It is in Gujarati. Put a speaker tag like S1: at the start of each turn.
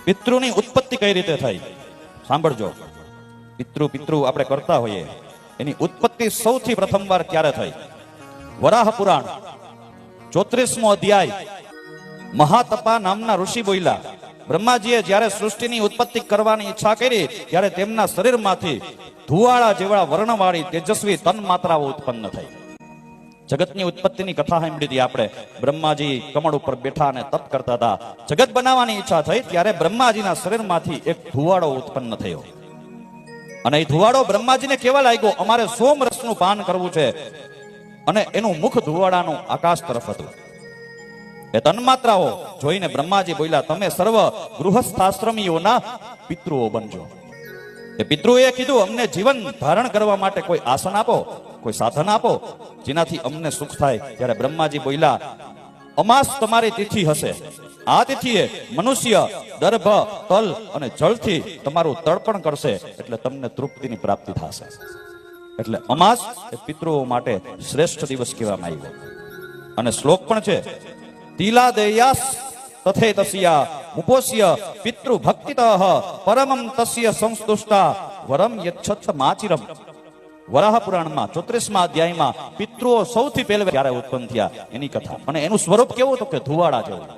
S1: પિતૃની ઉત્પત્તિ કઈ રીતે થઈ સાંભળજો. પિતૃ આપણે કરતા હોઈએ, એની ઉત્પત્તિ સૌથી પ્રથમવાર ક્યારે થઈ? વરાહ પુરાણ 34મો અધ્યાય. મહાતપા નામના ઋષિ બોલ્યા, બ્રહ્માજીએ જ્યારે સૃષ્ટિની ઉત્પત્તિ કરવાની ઈચ્છા કરી ત્યારે તેમના શરીરમાંથી ધુવાળા જેવા વર્ણવાળી તેજસ્વી તન માત્રાઓ ઉત્પન્ન થઈ. જગતની ઉત્પત્તિની કથા સાંભળી હતી આપણે. બ્રહ્માજી કમળ ઉપર બેઠા અને તપ કરતા હતા. જગત બનાવવાની ઈચ્છા થઈ ત્યારે બ્રહ્માજીના શરીરમાંથી એક ધુવાળો ઉત્પન્ન થયો અને એ ધુવાળો બ્રહ્માજીને કેવા લાગ્યો, અમારે સોમરસનું પાન કરવું છે, અને એનું મુખ ધુવાળાનું આકાશ તરફ હતું. એ તન્માત્રાઓ જોઈને બ્રહ્માજી બોલ્યા, તમે સર્વ ગૃહસ્થાશ્રમીઓના પિતૃઓ બનજો. એ પિતૃએ કીધું, અમને જીવન ધારણ કરવા માટે કોઈ આસન આપો, કોઈ સાધન આપો, જેનાથી અમને સુખ થાય. ત્યારે બ્રહ્માજી બોલ્યા, અમાસ તમારી તિથિ હશે. આ તિથિએ મનુષ્ય દર્ભ, તલ અને જળથી તમારું તર્પણ કરશે, એટલે તમને તૃપ્તિની પ્રાપ્તિ થશે. એટલે અમાસ એ પિતૃઓ માટે શ્રેષ્ઠ દિવસ કહેવામાં આવ્યો. અને શ્લોક પણ છે, તિલાદેયાસ તથે તસ્યા મુપોસ્ય પિતૃ ભક્તિતઃ પરમમ તસ્ય સંસ્તુષ્ટા વરમ યચ્છત માચિરમ. વરાહ પુરાણમાં 34મા અધ્યાયમાં પિતૃઓ સૌથી પહેલા ક્યારે ઉત્પન્ન થયા એની કથા. અને એનું સ્વરૂપ કેવું હતું કે ધુવાળા જેવું.